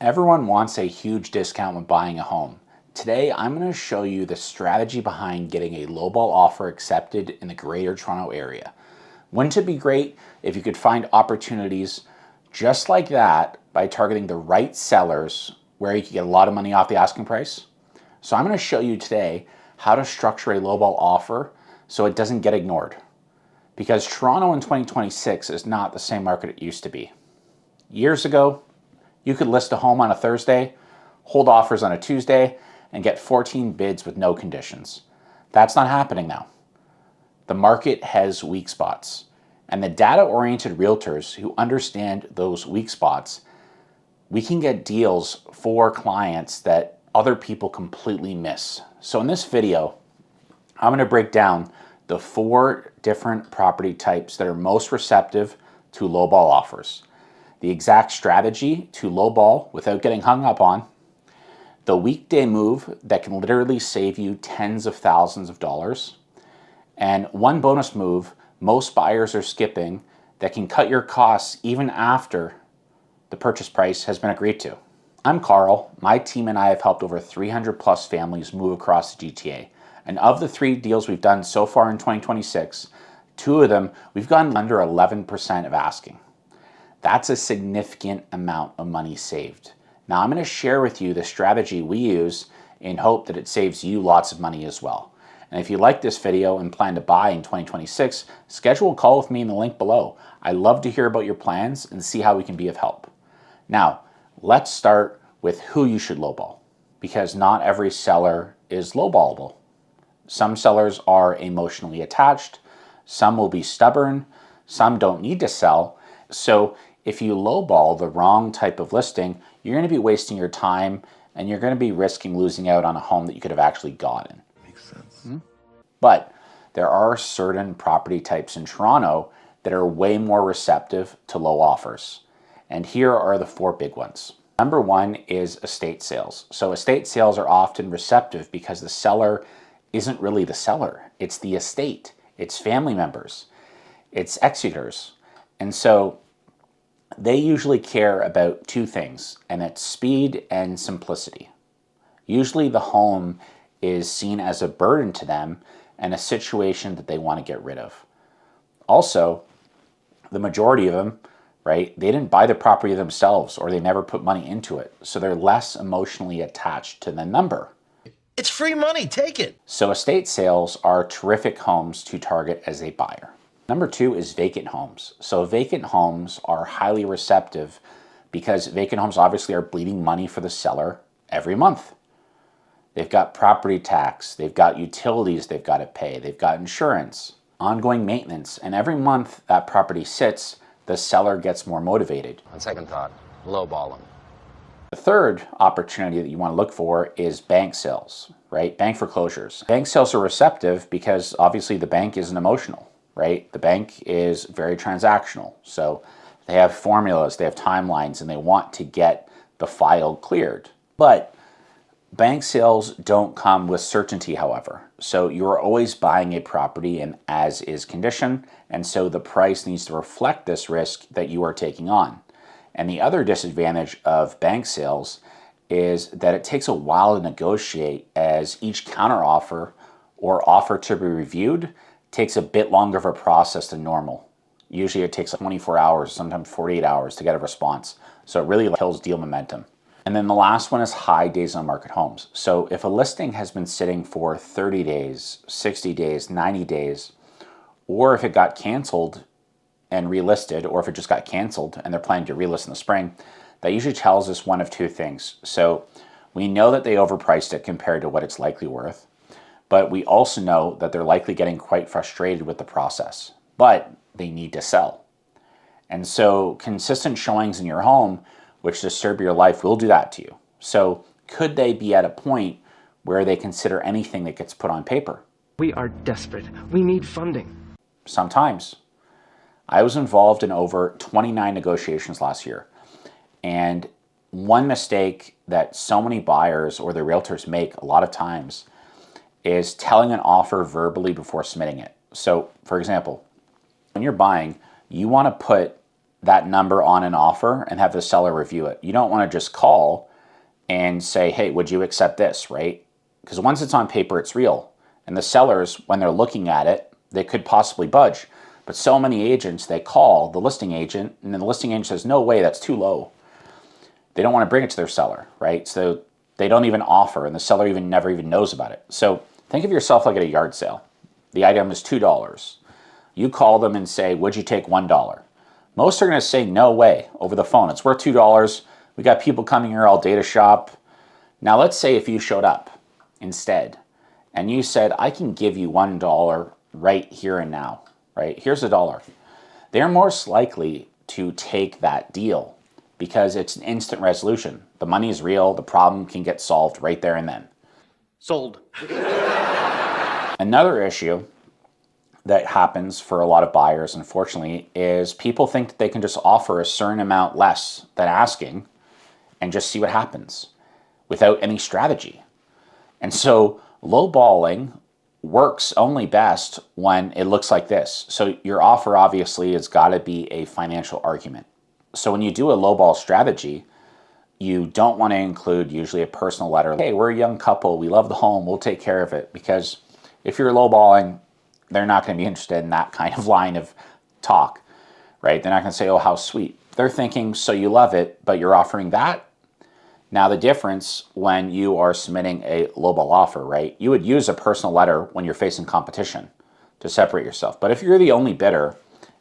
Everyone wants a huge discount when buying a home. Today, I'm going to show you the strategy behind getting a lowball offer accepted in the Greater Toronto Area. Wouldn't it be great if you could find opportunities just like that by targeting the right sellers where you can get a lot of money off the asking price? So I'm going to show you today how to structure a lowball offer so it doesn't get ignored. Because Toronto in 2026 is not the same market it used to be. Years ago, you could list a home on a Thursday, hold offers on a Tuesday, and get 14 bids with no conditions. That's not happening now. The market has weak spots, and the data-oriented realtors who understand those weak spots, we can get deals for clients that other people completely miss. So in this video, I'm going to break down the 4 different property types that are most receptive to lowball offers, the exact strategy to lowball without getting hung up on, the weekday move that can literally save you tens of thousands of dollars, and one bonus move most buyers are skipping that can cut your costs even after the purchase price has been agreed to. I'm Carl. My team and I have helped over 300 plus families move across the GTA. And of the 3 deals we've done so far in 2026, 2 of them we've gotten under 11% of asking. That's a significant amount of money saved. Now I'm going to share with you the strategy we use in hope that it saves you lots of money as well. And if you like this video and plan to buy in 2026, schedule a call with me in the link below. I love to hear about your plans and see how we can be of help. Now, let's start with who you should lowball, because not every seller is lowballable. Some sellers are emotionally attached, some will be stubborn, some don't need to sell. So if you lowball the wrong type of listing, you're going to be wasting your time and you're going to be risking losing out on a home that you could have actually gotten. Makes sense. But there are certain property types in Toronto that are way more receptive to low offers. And here are the 4 big ones. Number 1 is estate sales. So estate sales are often receptive because the seller isn't really the seller. It's the estate. It's family members. It's executors. And so they usually care about 2 things, and it's speed and simplicity. Usually the home is seen as a burden to them and a situation that they want to get rid of. Also, the majority of them, right, they didn't buy the property themselves or they never put money into it, so they're less emotionally attached to the number. It's free money, take it. So estate sales are terrific homes to target as a buyer. Number 2 is vacant homes. So vacant homes are highly receptive because vacant homes obviously are bleeding money for the seller every month. They've got property tax, they've got utilities they've got to pay, they've got insurance, ongoing maintenance, and every month that property sits, the seller gets more motivated. On second thought, lowball them. The third opportunity that you want to look for is bank sales, right? Bank foreclosures. Bank sales are receptive because obviously the bank isn't emotional, right? The bank is very transactional. So they have formulas, they have timelines, and they want to get the file cleared. But bank sales don't come with certainty, however. So you're always buying a property in as-is condition, and so the price needs to reflect this risk that you are taking on. And the other disadvantage of bank sales is that it takes a while to negotiate, as each counteroffer or offer to be reviewed takes a bit longer of a process than normal. Usually it takes 24 hours, sometimes 48 hours to get a response. So it really kills deal momentum. And then the last one is high days on market homes. So if a listing has been sitting for 30 days, 60 days, 90 days, or if it got canceled and relisted, or if it just got canceled and they're planning to relist in the spring, that usually tells us one of 2 things. So we know that they overpriced it compared to what it's likely worth, but we also know that they're likely getting quite frustrated with the process, but they need to sell. And so consistent showings in your home, which disturb your life, will do that to you. So could they be at a point where they consider anything that gets put on paper? We are desperate. We need funding. Sometimes. I was involved in over 29 negotiations last year. And one mistake that so many buyers or their realtors make a lot of times is telling an offer verbally before submitting it. So, for example, when you're buying, you want to put that number on an offer and have the seller review it. You don't want to just call and say, hey, would you accept this, right? Because once it's on paper, it's real. And the sellers, when they're looking at it, they could possibly budge. But so many agents, they call the listing agent, and then the listing agent says, no way, that's too low. They don't want to bring it to their seller, right? So they don't even offer, and the seller never even knows about it. So think of yourself like at a yard sale. The item is $2. You call them and say, would you take $1? Most are going to say, no way, over the phone. It's worth $2. We got people coming here all day to shop. Now let's say if you showed up instead and you said, I can give you $1 right here and now, right? Here's $1. They're most likely to take that deal because it's an instant resolution. The money is real. The problem can get solved right there and then. Sold. Another issue that happens for a lot of buyers, unfortunately, is people think that they can just offer a certain amount less than asking and just see what happens without any strategy. And so lowballing works only best when it looks like this. So your offer obviously has got to be a financial argument. So when you do a lowball strategy, you don't want to include usually a personal letter. Hey, we're a young couple. We love the home. We'll take care of it. Because if you're lowballing, they're not going to be interested in that kind of line of talk, right? They're not going to say, oh, how sweet. They're thinking, so you love it, but you're offering that. Now the difference when you are submitting a lowball offer, right? You would use a personal letter when you're facing competition to separate yourself. But if you're the only bidder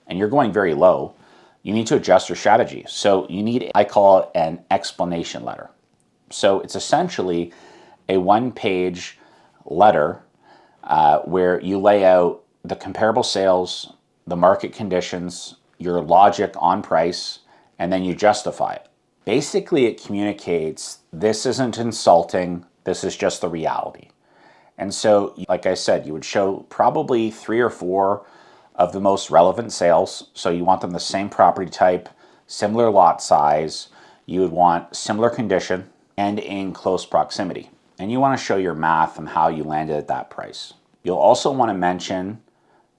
and you're going very low, you need to adjust your strategy. So you need, I call it an explanation letter. So it's essentially a one-page letter where you lay out the comparable sales, the market conditions, your logic on price, and then you justify it. Basically, it communicates this isn't insulting, this is just the reality. And so, like I said, you would show probably 3 or 4 of the most relevant sales. So you want them the same property type, similar lot size, you would want similar condition, and in close proximity. And you want to show your math on how you landed at that price. You'll also want to mention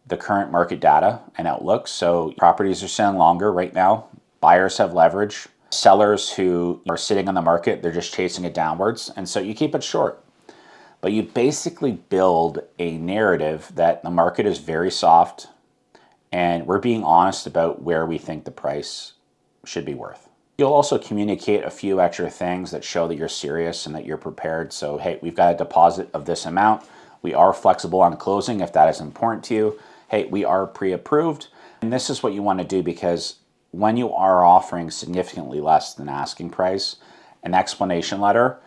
the current market data and outlook. So properties are selling longer right now. Buyers have leverage. Sellers who are sitting on the market, they're just chasing it downwards. And so you keep it short. But you basically build a narrative that the market is very soft and we're being honest about where we think the price should be worth. You'll also communicate a few extra things that show that you're serious and that you're prepared. So, hey, we've got a deposit of this amount. We are flexible on closing if that is important to you. Hey, we are pre-approved. And this is what you want to do because when you are offering significantly less than asking price, an explanation letter,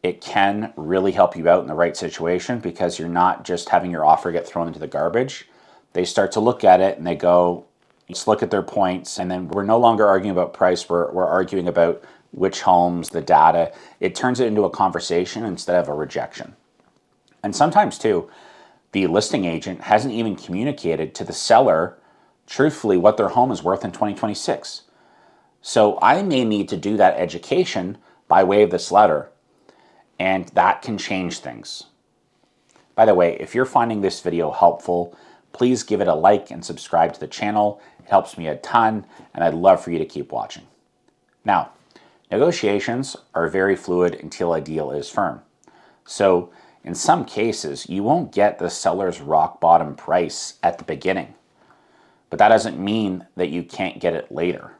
it can really help you out in the right situation because you're not just having your offer get thrown into the garbage. They start to look at it and they go, let's look at their points. And then we're no longer arguing about price. We're arguing about which homes, the data. It turns it into a conversation instead of a rejection. And sometimes too, the listing agent hasn't even communicated to the seller truthfully what their home is worth in 2026. So I may need to do that education by way of this letter, and that can change things. By the way, if you're finding this video helpful, please give it a like and subscribe to the channel. It helps me a ton, and I'd love for you to keep watching. Now, negotiations are very fluid until a deal is firm. So in some cases, you won't get the seller's rock bottom price at the beginning, but that doesn't mean that you can't get it later.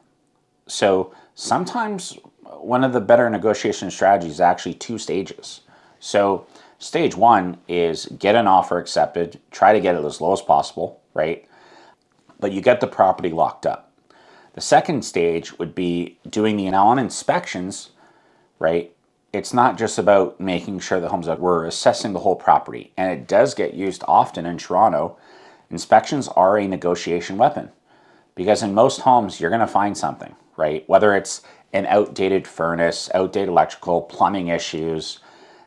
So sometimes one of the better negotiation strategies is actually 2 stages. So stage 1 is get an offer accepted, try to get it as low as possible, right? But you get the property locked up. The second stage would be doing the on inspections, right? It's not just about making sure the home's up. We're assessing the whole property, and it does get used often in Toronto. Inspections are a negotiation weapon because in most homes, you're going to find something, right? Whether it's an outdated furnace, outdated electrical, plumbing issues,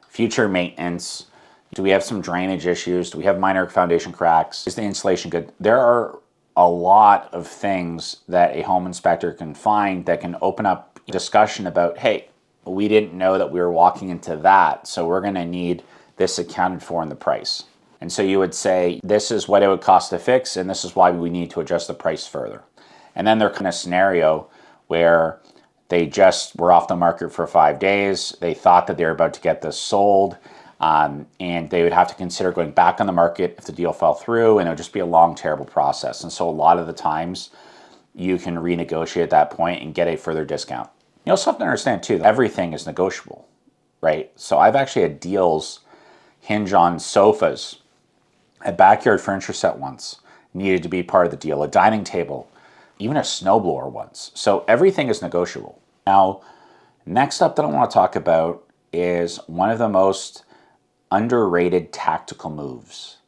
future maintenance. Do we have some drainage issues? Do we have minor foundation cracks? Is the insulation good? There are a lot of things that a home inspector can find that can open up discussion about, hey, we didn't know that we were walking into that, so we're going to need this accounted for in the price. And so you would say, this is what it would cost to fix, and this is why we need to adjust the price further. And then they're kind of scenario where they just were off the market for 5 days. They thought that they were about to get this sold, and they would have to consider going back on the market if the deal fell through, and it would just be a long, terrible process. And so a lot of the times you can renegotiate at that point and get a further discount. You also have to understand too, that everything is negotiable, right? So I've actually had deals hinge on sofas, a backyard furniture set once needed to be part of the deal, a dining table, even a snowblower once. So everything is negotiable. Now, next up that I want to talk about is one of the most underrated tactical moves.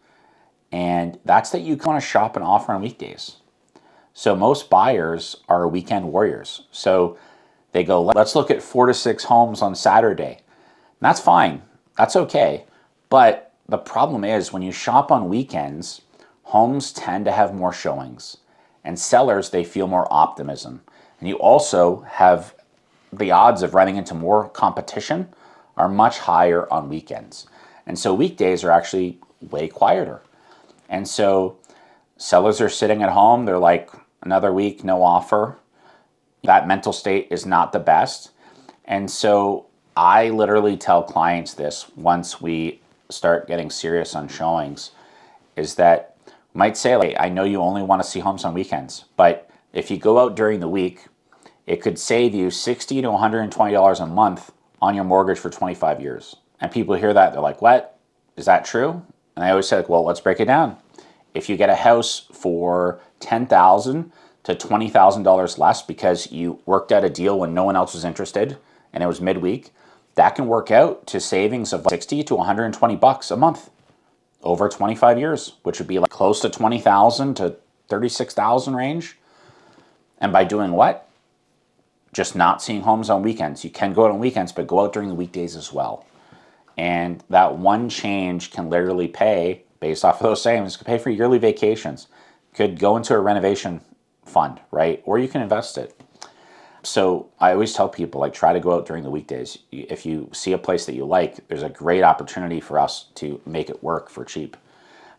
And that's that you want to shop an offer on weekdays. So most buyers are weekend warriors. So they go, let's look at 4 to 6 homes on Saturday. And that's fine. That's okay. But the problem is when you shop on weekends, homes tend to have more showings. And sellers, they feel more optimism. And you also have the odds of running into more competition are much higher on weekends. And so weekdays are actually way quieter. And so sellers are sitting at home. They're like, another week, no offer. That mental state is not the best. And so I literally tell clients this once we start getting serious on showings, is that might say, like, I know you only want to see homes on weekends, but if you go out during the week, it could save you $60 to $120 a month on your mortgage for 25 years. And people hear that, they're like, what? Is that true? And I always say, like, well, let's break it down. If you get a house for $10,000 to $20,000 less because you worked out a deal when no one else was interested and it was midweek, that can work out to savings of $60 to $120 a month over 25 years, which would be like close to $20,000 to $36,000 range. And by doing what? Just not seeing homes on weekends. You can go out on weekends, but go out during the weekdays as well. And that one change can literally pay, based off of those savings, could pay for yearly vacations, could go into a renovation fund, right? Or you can invest it. So I always tell people, like, try to go out during the weekdays. If you see a place that you like, there's a great opportunity for us to make it work for cheap.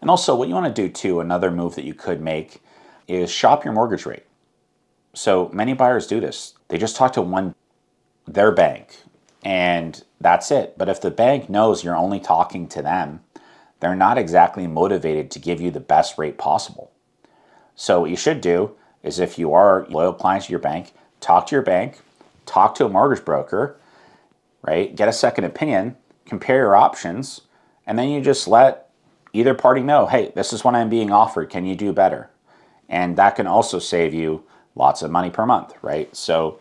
And also what you want to do too, another move that you could make is shop your mortgage rate. So many buyers do this. They just talk to their bank, and that's it. But if the bank knows you're only talking to them, they're not exactly motivated to give you the best rate possible. So what you should do is, if you are loyal clients to your bank, talk to your bank, talk to a mortgage broker, right? Get a second opinion, compare your options, and then you just let either party know, hey, this is what I'm being offered. Can you do better? And that can also save you lots of money per month, right? So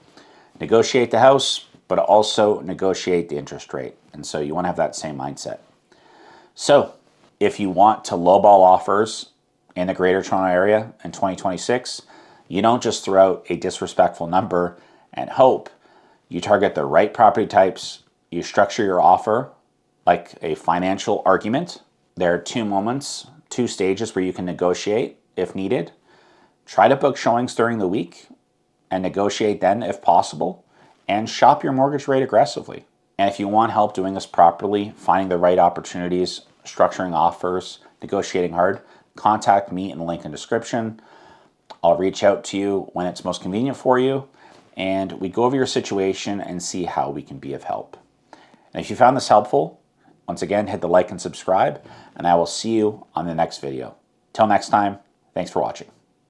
negotiate the house, but also negotiate the interest rate. And so you want to have that same mindset. So if you want to lowball offers in the Greater Toronto Area in 2026, you don't just throw out a disrespectful number and hope. You target the right property types. You structure your offer like a financial argument. There are 2 moments, 2 stages where you can negotiate if needed. Try to book showings during the week and negotiate then if possible. And shop your mortgage rate aggressively. And if you want help doing this properly, finding the right opportunities, structuring offers, negotiating hard, contact me in the link in the description. I'll reach out to you when it's most convenient for you, and we go over your situation and see how we can be of help. And if you found this helpful, once again, hit the like and subscribe, and I will see you on the next video. Till next time, thanks for watching.